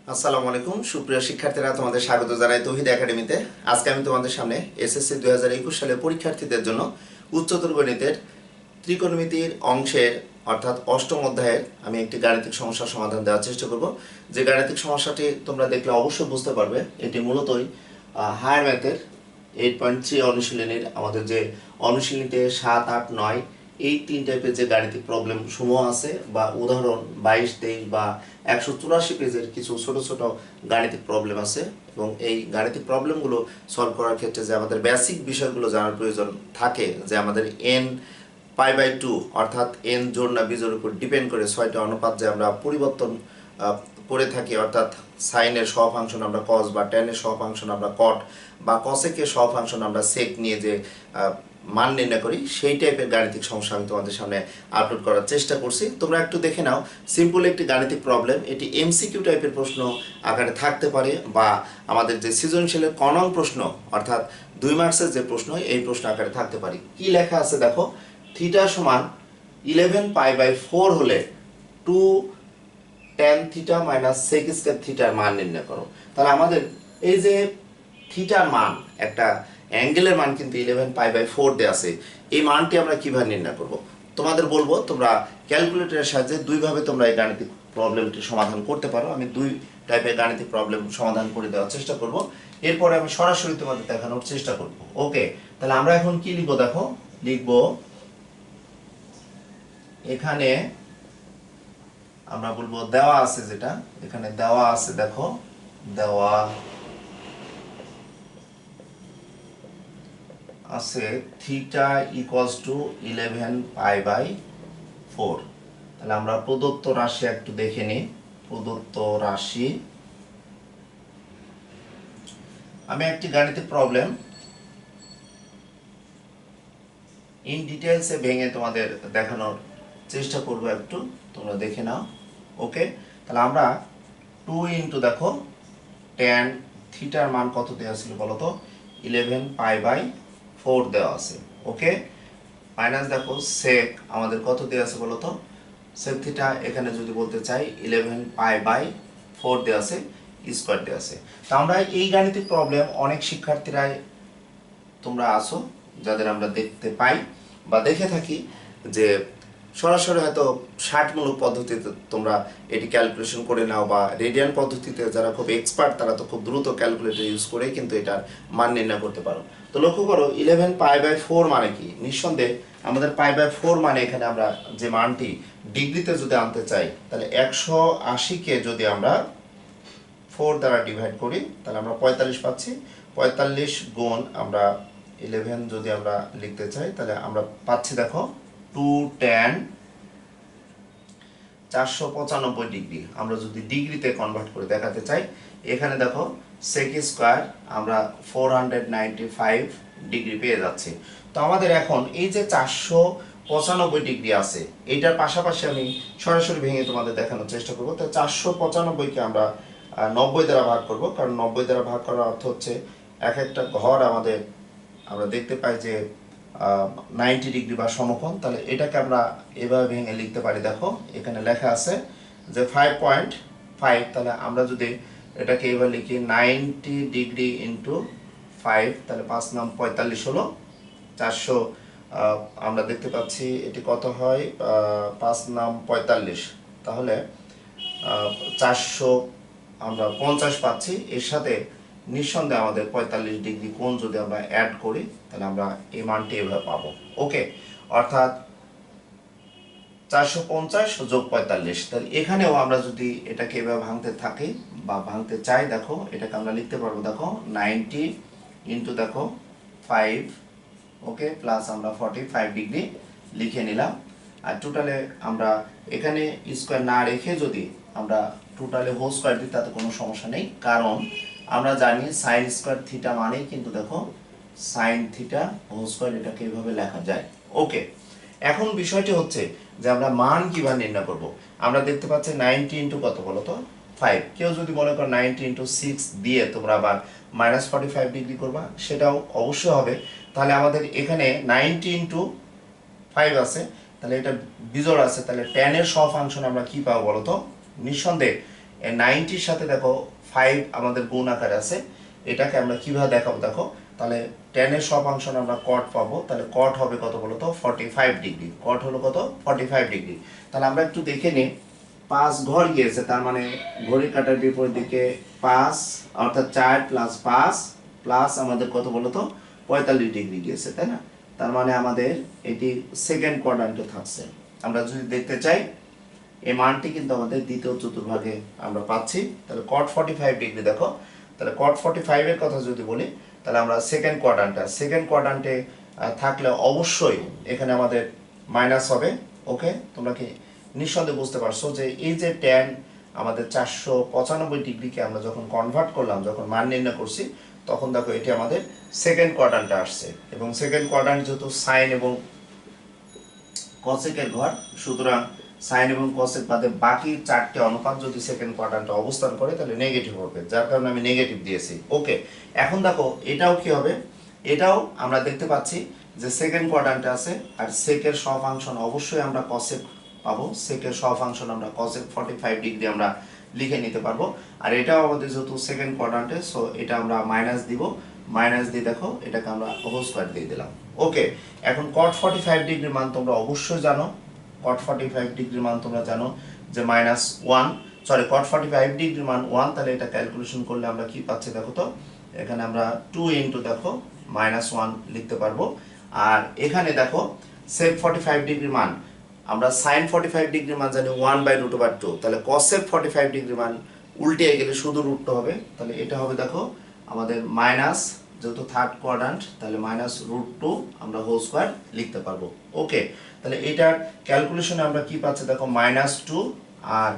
আসসালামু আলাইকুম সুপ্রিয় শিক্ষার্থীরা, তোমাদের স্বাগত জানাই তৌহিদ একাডেমিতে। আজকে আমি তোমাদের সামনে এসএসসি 2021 সালের পরীক্ষার্থীদের জন্য উচ্চতর গণিতের ত্রিকোণমিতির অংশের অর্থাৎ অষ্টম অধ্যায়ের আমি একটি গাণিতিক সমস্যার সমাধান দেওয়ার চেষ্টা করব। যে গাণিতিক সমস্যাটি তোমরা দেখলে অবশ্যই বুঝতে পারবে এটি মূলতই হায়ার ম্যাথের 8.3 অনুশীলনীর আমাদের যে অনুশীলনীতে 7, 8, 9 এই তিন টাইপের যে গাণিতিক প্রবলেম সমূহ আছে বা উদাহরণ 22, 23 বা 184 পেজের কিছু ছোট ছোট গাণিতিক প্রবলেম আছে এবং এই গাণিতিক প্রবলেমগুলো সলভ করার ক্ষেত্রে যে আমাদের বেসিক বিষয়গুলো জানার প্রয়োজন থাকে, যে আমাদের n π/2 অর্থাৎ n জোড় না বিজোড়ের উপর ডিপেন্ড করে 6টা অনুপাত যে আমরা পরিবর্তন করে থাকি, অর্থাৎ সাইনের সহফাংশন আমরা কস বা ট্যানের সহফাংশন আমরা কট বা কসেকের সহফাংশন আমরা সেক নিয়ে যে মান নির্ণয় করি, সেই টাইপের গাণিতিক সমস্যা আমি তোমাদের সামনে আপলোড করার চেষ্টা করছি। তোমরা একটু দেখে নাও। সিম্পল একটি গাণিতিক প্রবলেম, এটি এমসিকিউ টাইপের প্রশ্ন আকারে থাকতে পারে বা আমাদের যে সৃজনশীলের কনং প্রশ্ন অর্থাৎ 2 মার্কসের যে প্রশ্ন এই প্রশ্ন আকারে থাকতে পারে। কি লেখা আছে দেখো, থিটা সমান 11π/4 হলে 2 tan theta minus sec square থিটার মান নির্ণয় করো। তাহলে আমাদের এই যে থিটার মান, একটা অ্যাঙ্গেলের মান কিন্তু 11π/4 দেওয়া আছে, এই মানটি আমরা কিভাবে নির্ণয় করব? তোমাদের বলবো তোমরা ক্যালকুলেটরের সাহায্যে দুইভাবে তোমরা এই গাণিতিক প্রবলেমটি সমাধান করতে পারো। আমি দুই টাইপের গাণিতিক প্রবলেম সমাধান করে দেওয়ার চেষ্টা করব, এরপরে আমি সরাসরি তোমাদের দেখানোর চেষ্টা করব। ওকে, তাহলে আমরা এখন কি লিখবো দেখো, লিখবো এখানে আমরা বলবো দেওয়া আছে, যেটা এখানে দেওয়া আছে দেখো, দেওয়া আছে থিটা ইকুয়ালস টু 11π/4। তাহলে আমরা প্রদত্ত রাশি একটু দেখে নিই। প্রদত্ত রাশি, আমি একটি গাণিতিক প্রবলেম ইন ডিটেইলসে ভেঙে তোমাদের দেখানোর চেষ্টা করব, একটু তোমরা দেখে নাও। ওকে, তাহলে আমরা 2 ইন্টু দেখো tan থিটার মান কত দেওয়া ছিল বলো তো, 11π/4 দেওয়া আছে। ওকে, মাইনাস দেখো সেক আমাদের কত দেওয়া আছে বলো তো, সেক থিটা এখানে যদি বলতে চাই 11π/4 দেওয়া আছে, স্কয়ার দেওয়া আছে। তো আমরা এই গাণিতিক প্রবলেম অনেক শিক্ষার্থীরাই তোমরা আসো যাদের আমরা দেখতে পাই বা দেখে থাকি যে সরাসরি হয়তো 60মূলক পদ্ধতিতে তোমরা এটি ক্যালকুলেশন করে নাও, বা রেডিয়ান পদ্ধতিতে যারা খুব এক্সপার্ট তারা তো খুব দ্রুত ক্যালকুলেটর ইউজ করে কিন্তু এটার মান নির্ণয় করতে পারো। তো লক্ষ্য করো 11π/4 মানে কি, নিঃসন্দেহে আমাদের π/4 মানে এখানে আমরা যে মানটি ডিগ্রিতে যদি আনতে চাই তাহলে 180কে যদি আমরা 4 দ্বারা ডিভাইড করি তাহলে আমরা 45 পাচ্ছি। 45 গুণ আমরা 11 যদি আমরা লিখতে চাই তাহলে আমরা পাচ্ছি দেখো 2 tan 495 ডিগ্রি। আমরা যদি ডিগ্রিতে কনভার্ট করে দেখাতে চাই, এখানে দেখো সেক স্কয়ার আমরা 495 ডিগ্রি পেয়ে যাচ্ছি। তো আমাদের এখন এই যে 495 ডিগ্রি আছে, এইটার পাশাপাশি আমি সরাসরি ভেঙে তোমাদের দেখানোর চেষ্টা করব। তো 495কে আমরা 90 দ্বারা ভাগ করব, কারণ 90 দ্বারা ভাগ করার অর্থ হচ্ছে এক একটা ঘর আমাদের আমরা দেখতে পাই যে 90 ডিগ্রি বা সমকোণ। তাহলে এটাকে আমরা এভাবে ভেঙে লিখতে পারি, দেখো এখানে লেখা আছে যে 5.5। তাহলে আমরা যদি এটাকে এভাবে লিখি 90 ডিগ্রি ইন্টু 5, তাহলে 5 নাম 45 হলো 400। আমরা দেখতে পাচ্ছি এটি কত হয়, 5 নাম 45, তাহলে 400 আমরা 50 পাচ্ছি। এর সাথে নিঃসন্দেহে আমাদের 45 ডিগ্রি কোণ যদি আমরা অ্যাড করি তাহলে আমরা এই মানটি এভাবে পাবো। ওকে, অর্থাৎ 450 যোগ 45। তাহলে এখানেও আমরা যদি এটাকে এভাবে ভাঙতে থাকি বা ভাঙতে চাই, দেখো এটাকে আমরা লিখতে পারবো দেখো 90 ইন্টু দেখো 5, ওকে, প্লাস আমরা 45 ডিগ্রি লিখে নিলাম। আর টোটালে আমরা এখানে স্কয়ার না রেখে যদি আমরা টোটালে হোল স্কয়ার দিই তাতে কোনো সমস্যা নেই, কারণ আমরা জানি সাইন স্কয়ার থিটা মানেই কিন্তু দেখো সাইন থিটা হোল স্কয়ার, এটাকে এইভাবে লেখা যায়। ওকে, এখন বিষয়টি হচ্ছে যে আমরা মান কিভাবে নির্ণয় করব। আমরা দেখতে পাচ্ছি 90 ইন্টু কত বলো তো 5। কেউ যদি মনে করো 90 ইন্টু 6 দিয়ে তোমরা আবার -45 ডিগ্রি করবা, সেটাও অবশ্যই হবে। তাহলে আমাদের এখানে 90 ইন্টু 5 আছে, তাহলে এটা বিজোড় আছে, তাহলে tan এর সহফাংশন আমরা কি পাবো বলো তো, নিঃসন্দেহে এই 90-র সাথে দেখো 5 আমাদের গুণ আকারে আছে, এটাকে আমরা কিভাবে দেখাবো দেখো, তাহলে tan এর সব ফাংশন আমরা cot পাবো, তাহলে cot হবে কত বলো তো 45 ডিগ্রি, cot হলো কত 45 ডিগ্রি। তাহলে আমরা একটু দেখে নিই, 5 ঘর গিয়েছে, তার মানে ঘড়ির কাঁটার বিপরীত দিকে 5 অর্থাৎ 4 প্লাস 5 প্লাস আমাদের কত বলো তো 45 ডিগ্রি গিয়েছে, তাই না? তার মানে আমাদের এটি সেকেন্ড কোয়াড্রান্টে থাকছে। আমরা যদি দেখতে চাই এই মানটি কিন্তু আমাদের দ্বিতীয় চতুর্ভাগে আমরা পাচ্ছি। তাহলে cot 45 ডিগ্রি দেখো, তাহলে cot 45 এর কথা যদি বলি, তাহলে আমরা সেকেন্ড কোয়াড্রান্টে থাকলে অবশ্যই এখানে আমাদের মাইনাস হবে। ওকে, তোমরা কি নিঃসন্দেহে বুঝতে পারছো যে এই যে tan আমাদের 495 ডিগ্রিকে আমরা যখন কনভার্ট করলাম, যখন মান নির্ণয় করছি, তখন দেখো এটি আমাদের সেকেন্ড কোয়াড্রান্টে আসছে। এবং সেকেন্ড কোয়াড্রান্ট যেহেতু সাইন এবং কসেকের ঘর, সুতরাং সাইন এবং কসেক বাদে বাকি চারটি অনুপাত যদি সেকেন্ড কোয়াড্রান্টে অবস্থান করে তাহলে নেগেটিভ হবে, যার কারণে আমি নেগেটিভ দিয়েছি। ওকে, এখন দেখো এটাও কি হবে, এটাও আমরা দেখতে পাচ্ছি যে সেকেন্ড কোয়াড্রান্টে আছে, আর সেকের সহফাংশন অবশ্যই আমরা কসেক পাবো, সেকের সহফাংশন আমরা কসেক 45 ডিগ্রি আমরা লিখে নিতে পারবো। আর এটাও আমাদের যেহেতু সেকেন্ড কোয়াড্রান্টে, সো এটা আমরা মাইনাস দিব, মাইনাস দিয়ে দেখো এটাকে আমরা হোল স্কয়ার দিয়ে দিলাম। ওকে, এখন cot 45 ডিগ্রির মান তোমরা অবশ্যই জানো, cot 45 ডিগ্রির মান তোমরা জানো যে cot 45 ডিগ্রির মান 1, তাহলে এটা ক্যালকুলেশন করলে আমরা কি পাচ্ছি দেখো তো, এখানে আমরা 2 ইনটু দেখো -1 লিখতে পারবো। আর এখানে দেখো sec 45 ডিগ্রির মান আমরা sin 45 ডিগ্রির মান জানি 1/√2, তাহলে cosec 45 ডিগ্রির মান উল্টে গেলে শুধু √2 হবে, তাহলে এটা হবে দেখো আমাদের মাইনাস, যেহেতু থার্ড কোয়াড্রান্ট তাহলে -√2 আমরা হোল স্কয়ার লিখতে পারবো। ওকে, তাহলে এটার ক্যালকুলেশনে আমরা কি পাচ্ছি দেখো -2, আর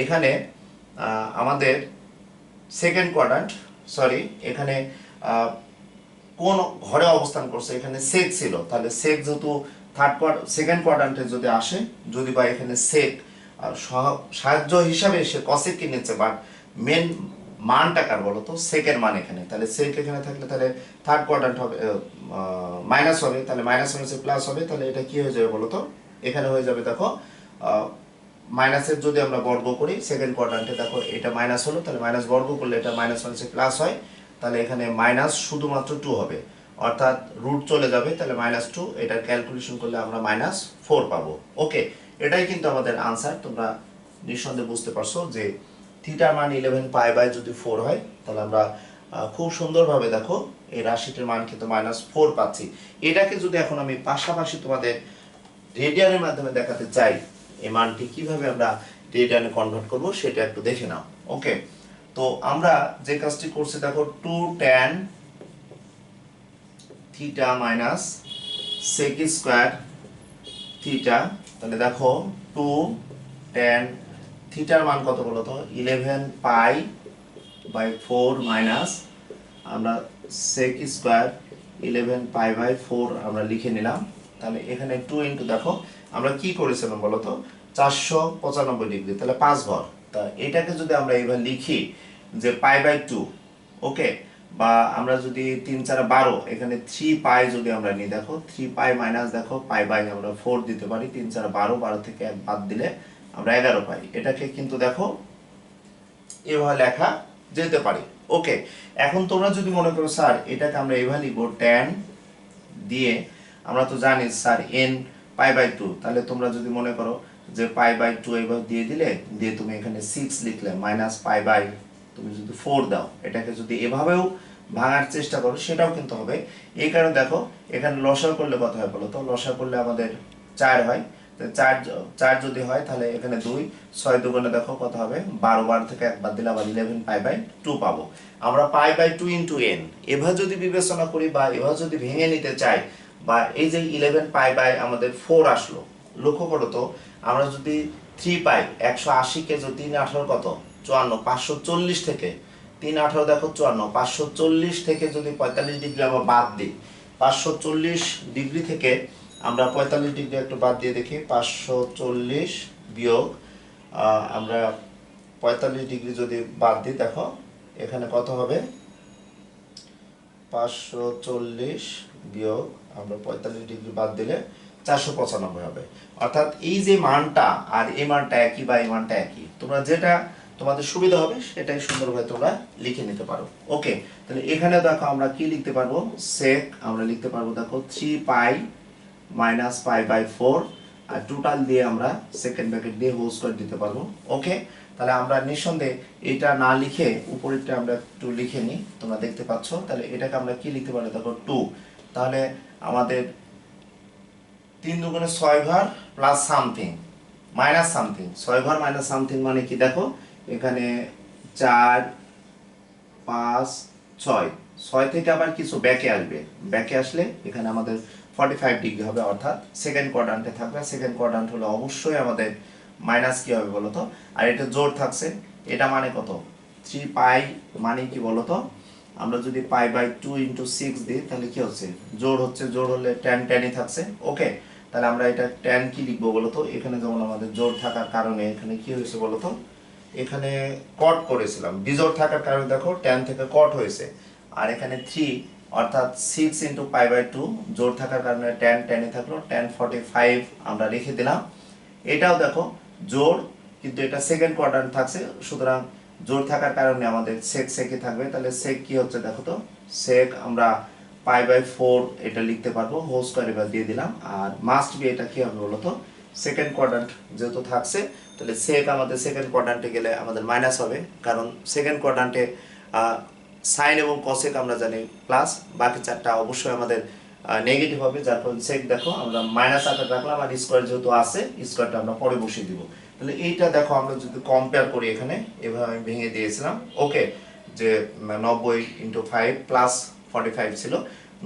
এখানে আমাদের সেকেন্ড কোয়াড্রান্ট, সরি এখানে কোন ঘরে অবস্থান করছে, এখানে সেক ছিল, তাহলে সেক যেহেতু সেকেন্ড কোয়াড্রান্টে যদি আসে, যদি বা এখানে সেক সাহায্য হিসাবে সে কসেক নিচ্ছে, বাট মেন মানটা কার বলো তো সেকের মান এখানে, তাহলে সেক এখানে থাকলে তাহলে থার্ড কোয়াড্রান্ট হবে মাইনাস হবে, তাহলে মাইনাস মাইনাসে প্লাস হবে, তাহলে এটা কি হয়ে যাবে বলো তো, এখানে হয়ে যাবে দেখো মাইনাসের যদি আমরা বর্গ করি সেকেন্ড কোয়াড্রান্টে, দেখো এটা মাইনাস হলো, তাহলে মাইনাস বর্গ করলে এটা মাইনাস মাইনাসে প্লাস হয়, তাহলে এখানে মাইনাস শুধুমাত্র 2 হবে, অর্থাৎ রুট চলে যাবে, তাহলে -2, এটার ক্যালকুলেশন করলে আমরা -4 পাবো। ওকে, এটাই কিন্তু আমাদের আনসার। তোমরা নিঃসন্দেহে বুঝতে পারছো যে থিটার মান 11 পাই বাই যদি 4 হয়, তাহলে আমরা খুব সুন্দরভাবে দেখো এই রাশিটির মান কিন্তু -4 পাচ্ছি। এটাকে যদি এখন আমি পাশাপাশি তোমাদের রেডিয়ানের মাধ্যমে দেখাতে চাই, এই মানটি কিভাবে আমরা রেডিয়ানে কনভার্ট করব সেটা একটু দেখে নাও। ওকে, তো আমরা যে কাজটি করছি দেখো 2 tan theta minus sec square theta, তাহলে দেখো 2 tan থিটার মান কত বলো তো 11 পাই বাই 4 মাইনাস আমরা sec স্কয়ার 11 পাই বাই 4 আমরা লিখে নিলাম। তাহলে এখানে 2 ইনটু দেখো আমরা কি করেছিলাম বলো তো 495 ডিগ্রি, তাহলে 5 ঘর, তা এটাকে যদি আমরা এবার লিখি যে পাই বাই 2, ওকে, বা আমরা যদি 3 4 12 এখানে 3 পাই যদি আমরা নিই, দেখো 3 পাই মাইনাস দেখো পাই বাই আমরা 4 দিতে পারি, 3 4 12, 12 থেকে 1 বাদ দিলে আমরা 11 পাই, এটাকে কিন্তু দেখো এভাবে লেখা যেতে পারে। ওকে, এখন তোমরা যদি মনে করো স্যার এটাকে আমরা এভাবে লিখব tan দিয়ে, আমরা তো জানি স্যার n পাই বাই 2, তাহলে তোমরা যদি মনে করো যে পাই বাই 2 এভাবে দিয়ে দিলে, দিয়ে তুমি এখানে 6 লিখলে মাইনাস পাই বাই তুমি যদি 4 দাও, এটাকে যদি এভাবেও ভাঙার চেষ্টা করো সেটাও কিন্তু হবে। এই কারণে দেখো এখানে লসাগু করলে কত হয় বলো তো, লসাগু করলে আমাদের 4 হয়, তো 4 যদি হয় তাহলে এখানে 2, 6 দুগুণে দেখো কত হবে 12, 12 থেকে 1 বাদ দিলে আবার 11 পাই বাই 2 পাবো। আমরা পাই বাই 2 ইনটু n এভাবে যদি বিবেচনা করি বা এভাবে যদি ভেঙে নিতে চাই, বা এই যে 11 পাই বাই আমাদের 4 আসলো, লক্ষ্য করো তো আমরা যদি 3 পাই 180 কে যদি 3 18 কত 54, 540 থেকে 3 18 দেখো 54, 540 থেকে যদি 45 ডিগ্রি আমরা বাদ দিই, 540 ডিগ্রি থেকে আমরা 45 ডিগ্রি একটু বাদ দিয়ে দেখি, 540 বিয়োগ আমরা 45 ডিগ্রি যদি বাদ দিই, দেখো এখানে কত হবে 540 বিয়োগ আমরা 45 ডিগ্রি বাদ দিলে 495 হবে। অর্থাৎ এই যে মানটা আর এই মানটা একই বা এই মানটা একই, তোমরা যেটা তোমাদের সুবিধা হবে সেটাই সুন্দরভাবে তোমরা লিখে নিতে পারো। ওকে, তাহলে এখানে দেখো আমরা কি লিখতে পারবো, সেক আমরা লিখতে পারবো দেখো 3 পাই মাইনাস পাই বাই 4, আর টোটাল দিয়ে আমরা সেকেন্ড ব্র্যাকেট দিয়ে হোল স্কয়ার দিতে পারবো। ওকে, তাহলে আমরা নিঃসন্দেহে এটা না লিখে উপরেরটা আমরা একটু লিখে নিই, তোমরা দেখতে পাচ্ছ। তাহলে এটাকে আমরা কি লিখতে পারি দেখো 2, তাহলে আমাদের 3 দুগুণে 6 ঘর প্লাস সামথিং মাইনাস সামথিং, 6 ঘর মাইনাস সামথিং মানে কি দেখো এখানে 4 5 6, 6 থেকে আবার কিছু ব্যাকে আসবে, ব্যাকে আসলে এখানে আমাদের 45 ডিগ্রি হবে, অর্থাৎ সেকেন্ড কোয়াড্রান্টে থাকবে। সেকেন্ড কোয়াড্রান্ট হলে অবশ্যই আমাদের মাইনাস কি হবে বলো তো, আর এটা জোর থাকছে, এটা মানে কত 3 পাই মানে কি বলো তো, আমরা যদি পাই বাই 2 ইন্টু 6 দিই তাহলে কি হচ্ছে, জোর হচ্ছে, জোর হলে ট্যান ট্যানই থাকছে। ওকে, তাহলে আমরা এটা ট্যান কি লিখবো বলো তো, এখানে যেমন আমাদের জোর থাকার কারণে এখানে কি হয়েছে বলো তো, এখানে কট করেছিলাম, বিজোড় থাকার কারণে দেখো ট্যান থেকে কট হয়েছে, আর এখানে 3 অর্থাৎ 6 ইন্টু পাই বাই 2 জোর থাকার কারণে ট্যান ট্যানে থাকলো, ট্যান 45 আমরা রেখে দিলাম। এটাও দেখো জোর, কিন্তু এটা সেকেন্ড কোয়াড্রান্ট থাকছে, সুতরাং জোর থাকার কারণে আমাদের সেক সেকই থাকবে। তাহলে সেক কি হচ্ছে দেখো তো, সেক আমরা পাই বাই 4 এটা লিখতে পারবো, হোল স্কয়ার এবার দিয়ে দিলাম, আর মাস্ট বি এটা কি হবে বলো তো, সেকেন্ড কোয়াড্রান্ট যেহেতু থাকছে, তাহলে সেক আমাদের সেকেন্ড কোয়াড্রান্টে গেলে আমাদের মাইনাস হবে, কারণ সেকেন্ড কোয়াড্রান্টে সাইন এবং কসেক আমরা জানি প্লাস, বাকি চারটা অবশ্যই আমাদের নেগেটিভ হবে, যার কারণে সেক দেখো আমরা মাইনাস আকার রাখলাম, আর স্কোয়ার যেহেতু আছে স্কোয়ারটা আমরা পরে বসিয়ে দিব। তাহলে এইটা দেখো আমরা যদি কম্পেয়ার করি এখানে এভাবে আমি ভেঙে দিয়েছিলাম। ওকে, যে 90 ইন্টু 5 প্লাস 45 ছিল,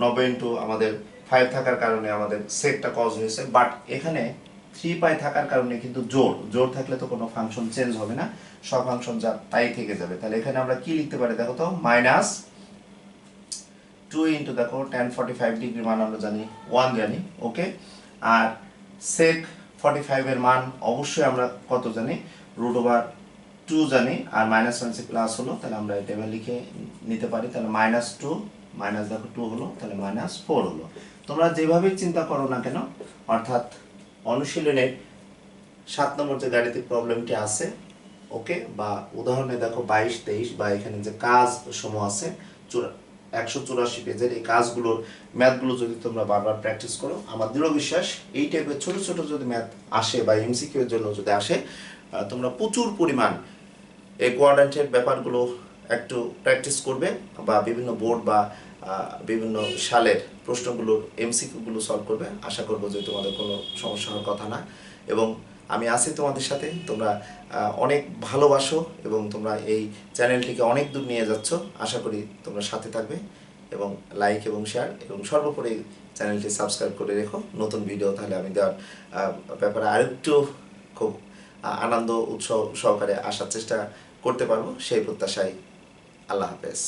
90 ইন্টু আমাদের 5 থাকার কারণে আমাদের সেকটা কজ হয়েছে, বাট এখানে 3 পাই থাকার কারণে কিন্তু জোর, জোর থাকলে তো কোনো ফাংশন চেঞ্জ হবে না, সব ফাংশন যা তাই থেকে যাবে। তাহলে এখানে আমরা কি লিখতে পারি দেখো তো, মাইনাস 2 ইন্টু দেখো tan 45 ডিগ্রি মান আমরা জানি 1 জানি। ওকে, আর sec 45 এর মান অবশ্যই আমরা কত জানি, √2 জানি, আর মাইনাস মাইনাসে প্লাস হলো, তাহলে আমরা এটা এবার লিখে নিতে পারি। তাহলে -2 মাইনাস দেখো 2 হলো, তাহলে -4 হলো। তোমরা যেভাবেই চিন্তা করো না কেন, অর্থাৎ অনুশীলনের 7 নম্বর যে গাণিতিক প্রবলেমটি আছে, ওকে, বা উদাহরণে দেখো 22 23, বা এখানে যে কাজ সমূহ আছে 184 পেজের এই কাজগুলোর ম্যাথগুলো যদি তোমরা বারবার প্র্যাকটিস করো, আমার দৃঢ় বিশ্বাস এই টাইপের ছোট ছোট যদি ম্যাথ আসে বা এমসিকিউ এর জন্য যদি আসে, তোমরা প্রচুর পরিমাণ এই কোয়াড্র্যান্টের ব্যাপারগুলো একটু প্র্যাকটিস করবে, বা বিভিন্ন বোর্ড বা বিভিন্ন সালের প্রশ্নগুলোর এমসিকিউগুলো সলভ করবে। আশা করবো যে তোমাদের কোনো সমস্যা হওয়ার কথা না, এবং আমি আছি তোমাদের সাথে। তোমরা অনেক ভালোবাসো এবং তোমরা এই চ্যানেলটিকে অনেক দূর নিয়ে যাচ্ছ। আশা করি তোমরা সাথে থাকবে, এবং লাইক এবং শেয়ার, এবং সর্বোপরি চ্যানেলটি সাবস্ক্রাইব করে রেখো। নতুন ভিডিও তাহলে আমি দেওয়ার ব্যাপারে আরেকটু খুব আনন্দ উৎসব সহকারে আসার চেষ্টা করতে পারবো, সেই প্রত্যাশায়। আল্লাহ হাফেজ।